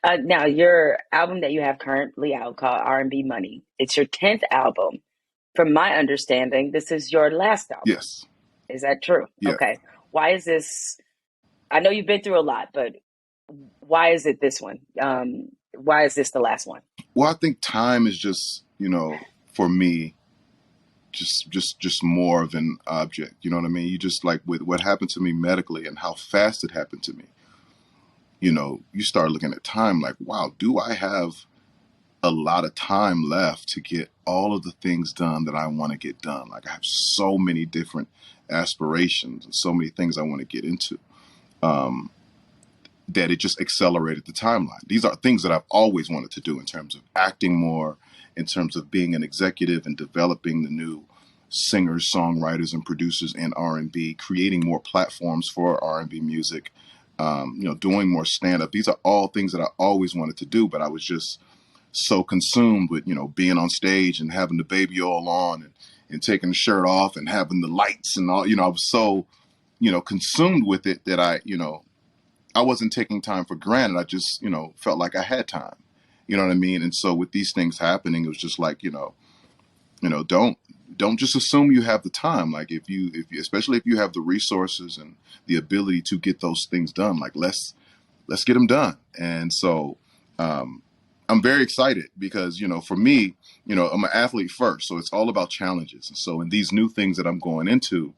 Now, your album that you have currently out called R&B Money, it's your 10th album. From my understanding, this is your last album. Yes. Is that true? Yeah. Okay. Why is this? I know you've been through a lot, but why is it this one? Why is this the last one? Well, I think time is just, for me, just more of an object. You know what I mean? You just like with what happened to me medically and how fast it happened to me. You start looking at time like, wow, do I have a lot of time left to get all of the things done that I want to get done? Like I have so many different aspirations and so many things I want to get into. That it just accelerated the timeline. These are things that I've always wanted to do in terms of acting more, in terms of being an executive and developing the new singers, songwriters, and producers in R&B, creating more platforms for R&B music, doing more stand-up. These are all things that I always wanted to do, but I was just so consumed with, being on stage and having the baby oil on and taking the shirt off and having the lights and all, I was so, consumed with it that I wasn't taking time for granted. I just, felt like I had time. You know what I mean? And so with these things happening, it was just like, don't just assume you have the time. Like if you, especially if you have the resources and the ability to get those things done, like let's get them done. And so, I'm very excited because, for me, I'm an athlete first. So it's all about challenges. And so in these new things that I'm going into,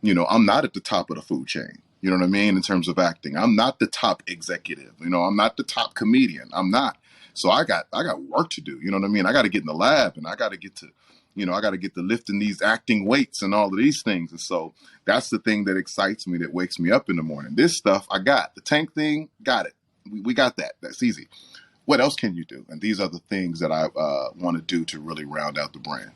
I'm not at the top of the food chain. You know what I mean? In terms of acting, I'm not the top executive. I'm not the top comedian. I'm not. So I got work to do. You know what I mean? I got to get in the lab and I got to get to, I got to get to lifting these acting weights and all of these things. And so that's the thing that excites me, that wakes me up in the morning. This stuff I got. The tank thing, got it. We got that. That's easy. What else can you do? And these are the things that I want to do to really round out the brand.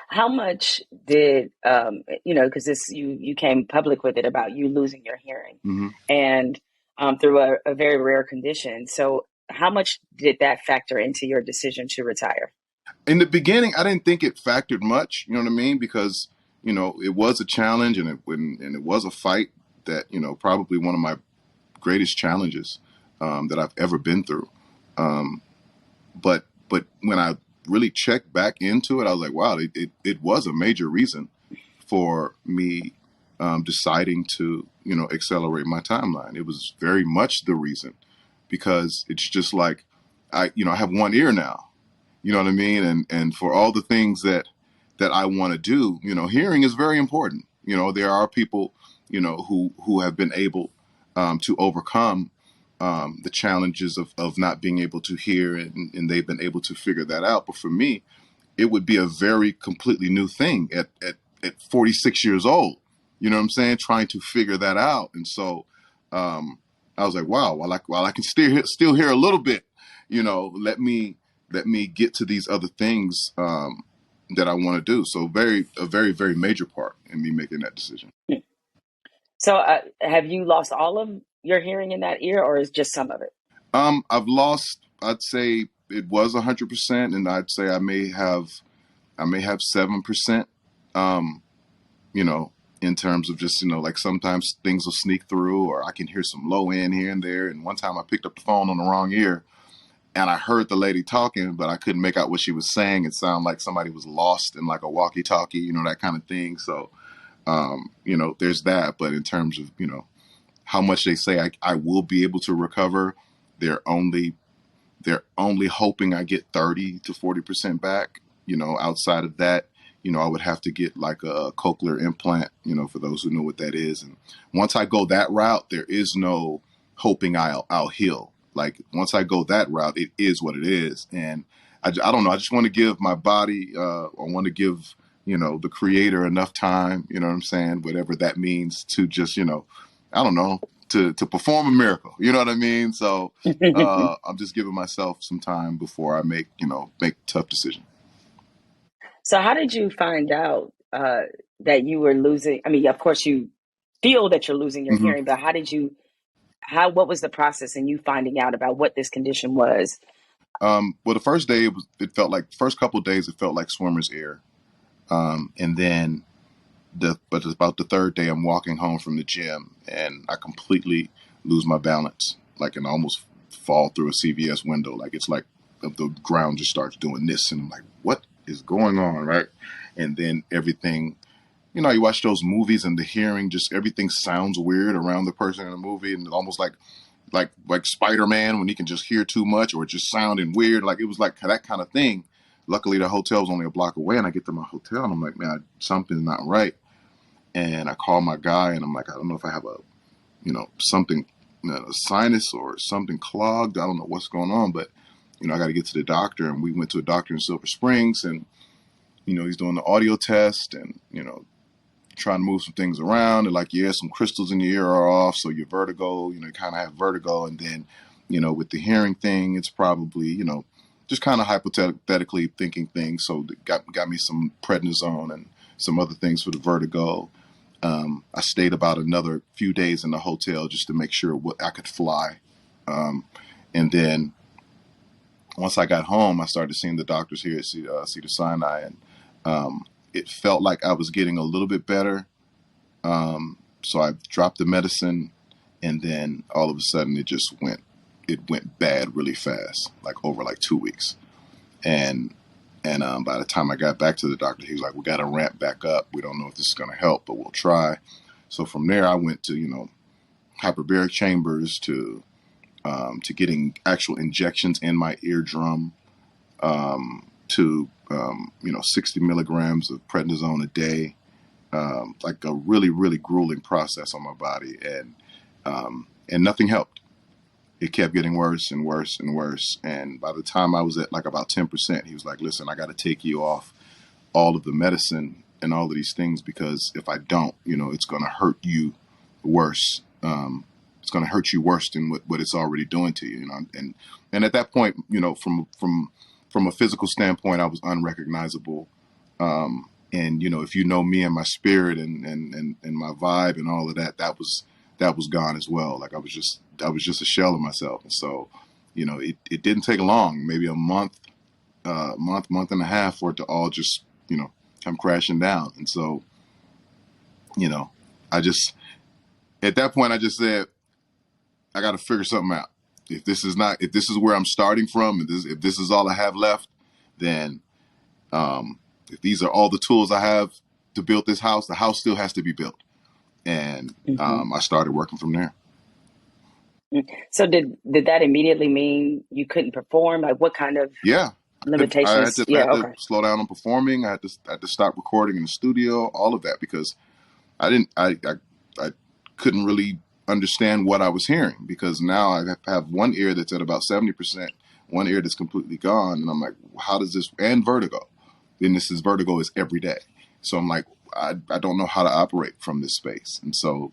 How much did because this you came public with it about you losing your hearing, Mm-hmm. and through a very rare condition. So how much did that factor into your decision to retire? In the beginning, I didn't think it factored much. You know what I mean? Because it was a challenge and it was a fight that probably one of my greatest challenges that I've ever been through. But when I really checked back into it, I was like, wow, it was a major reason for me deciding to, accelerate my timeline. It was very much the reason, because it's just like, I have one ear now, you know what I mean? And for all the things that I want to do, hearing is very important. There are people, who have been able to overcome the challenges of not being able to hear, and they've been able to figure that out. But for me, it would be a very completely new thing at 46 years old, you know what I'm saying? Trying to figure that out. And so I was like, wow, while I can still hear a little bit, let me get to these other things that I want to do. So a very, very major part in me making that decision. So have you lost all of your hearing in that ear, or is just some of it? I've lost, I'd say it was 100%, and I'd say I may have 7%, in terms of just, like sometimes things will sneak through, or I can hear some low end here and there. And one time I picked up the phone on the wrong ear and I heard the lady talking, but I couldn't make out what she was saying. It sounded like somebody was lost in like a walkie talkie, that kind of thing. So, there's that. But in terms of, how much they say I will be able to recover, they're only hoping I get 30 to 40% back. Outside of that, I would have to get like a cochlear implant, for those who know what that is. And once I go that route, there is no hoping I'll heal. Like once I go that route, it is what it is. And I don't know. I just want to give my body, I want to give, the creator enough time, you know what I'm saying? Whatever that means to just, I don't know, to perform a miracle. You know what I mean? So I'm just giving myself some time before I make tough decisions. So how did you find out that you were losing? I mean, of course, you feel that you're losing your Mm-hmm. hearing, but what was the process in you finding out about what this condition was? Well, the first day it felt like, first couple of days, it felt like swimmer's ear. And then but about the third day, I'm walking home from the gym and I completely lose my balance, like, and almost fall through a CVS window. Like, it's like the ground just starts doing this. And I'm like, what is going on, right? And then everything, you know, you watch those movies and the hearing, just everything sounds weird around the person in the movie, and almost like Spider-Man when he can just hear too much or just sounding weird. Like, it was like that kind of thing. Luckily, the hotel was only a block away, and I get to my hotel, and I'm like, man, something's not right. And I call my guy, and I'm like, I don't know if I have something, a sinus or something clogged. I don't know what's going on, but, I got to get to the doctor. And we went to a doctor in Silver Springs, and, he's doing the audio test and, trying to move some things around. They're like, yeah, some crystals in your ear are off, so your vertigo, you kind of have vertigo. And then, with the hearing thing, it's probably, just kind of hypothetically thinking things. So got me some prednisone and some other things for the vertigo. I stayed about another few days in the hotel just to make sure I could fly. And then once I got home, I started seeing the doctors here at Cedars-Sinai, and it felt like I was getting a little bit better. So I dropped the medicine, and then all of a sudden it went bad really fast, like over 2 weeks. And by the time I got back to the doctor, he was like, we got to ramp back up. We don't know if this is going to help, but we'll try. So from there, I went to, hyperbaric chambers to getting actual injections in my eardrum, to 60 milligrams of prednisone a day, like a really, really grueling process on my body. And nothing helped. It kept getting worse and worse and worse. And by the time I was at about 10%, he was like, listen, I got to take you off all of the medicine and all of these things, because if I don't, it's going to hurt you worse. It's going to hurt you worse than what it's already doing to you. And at that point, from a physical standpoint, I was unrecognizable. And, if you know me and my spirit and my vibe and all of that, that was gone as well. Like, I was just a shell of myself. And so, it didn't take long, maybe a month and a half for it to all just, come crashing down. And so, at that point, I just said, I got to figure something out. If this is where I'm starting from, and if this is all I have left, then, if these are all the tools I have to build this house, the house still has to be built. And I started working from there. So did that immediately mean you couldn't perform? Like, what kind of limitations? I had to slow down on performing. I had to stop recording in the studio, all of that, because I couldn't really understand what I was hearing, because now I have one ear that's at about 70%, one ear that's completely gone. And I'm like, how does this, and vertigo. And vertigo is every day. So I'm like, I don't know how to operate from this space. And so,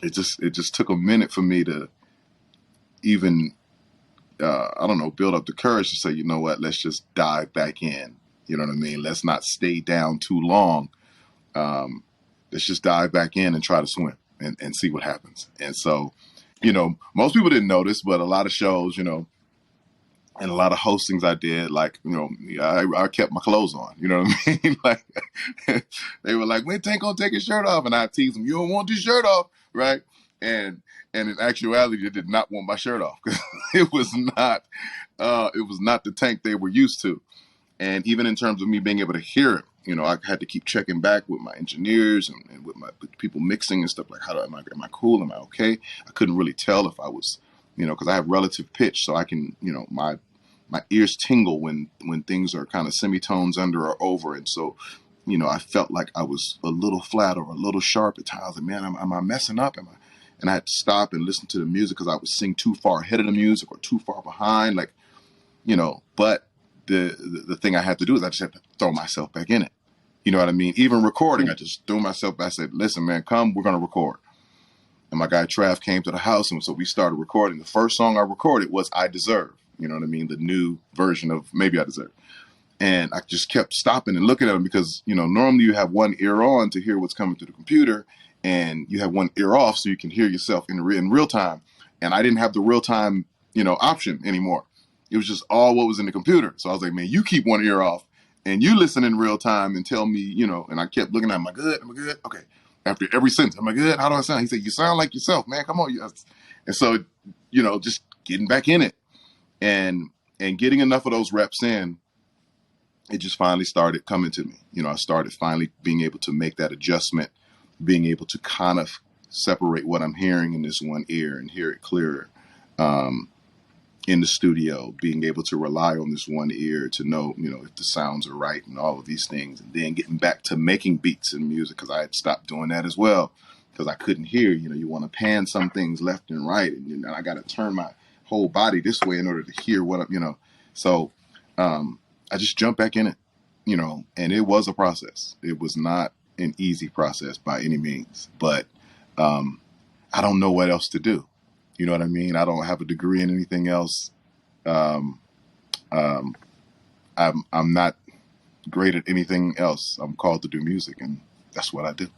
it just took a minute for me to even, build up the courage to say, you know what, let's just dive back in. You know what I mean? Let's not stay down too long. Let's just dive back in and try to swim and see what happens. And so, most people didn't notice, but a lot of shows, and a lot of hostings I did, I kept my clothes on, you know what I mean? Like, they were like, when Tank gonna take his shirt off? And I teased them, you don't want your shirt off, right? And in actuality, they did not want my shirt off, because it was not the Tank they were used to. And even in terms of me being able to hear it, I had to keep checking back with my engineers and with people mixing and stuff, like, am I cool? Am I okay? I couldn't really tell if I was, because I have relative pitch, so I can, my ears tingle when things are kind of semitones under or over. And so, I felt like I was a little flat or a little sharp at times. And man, am I messing up? And I had to stop and listen to the music, because I would sing too far ahead of the music or too far behind, but the thing I had to do is I just had to throw myself back in it. You know what I mean? Even recording, I just threw myself back. I said, listen, man, come, we're going to record. And my guy Trav came to the house, and so we started recording. The first song I recorded was I Deserve. You know what I mean? The new version of Maybe I Deserve. And I just kept stopping and looking at him, because, normally you have one ear on to hear what's coming through the computer, and you have one ear off so you can hear yourself in real time. And I didn't have the real time, option anymore. It was just all what was in the computer. So I was like, man, you keep one ear off and you listen in real time and tell me, and I kept looking at him, am I good? Am I good? Okay. After every sentence, am I good? How do I sound? He said, you sound like yourself, man. Come on. And so, just getting back in it and getting enough of those reps in, it just finally started coming to me. I started finally being able to make that adjustment, being able to kind of separate what I'm hearing in this one ear and hear it clearer. In the studio, being able to rely on this one ear to know, if the sounds are right and all of these things, and then getting back to making beats and music, because I had stopped doing that as well, because I couldn't hear. You want to pan some things left and right, and I got to turn my whole body this way in order to hear what I'm. So I just jumped back in it, and it was a process. It was not an easy process by any means, but I don't know what else to do. You know what I mean? I don't have a degree in anything else. I'm not great at anything else. I'm called to do music, and that's what I do.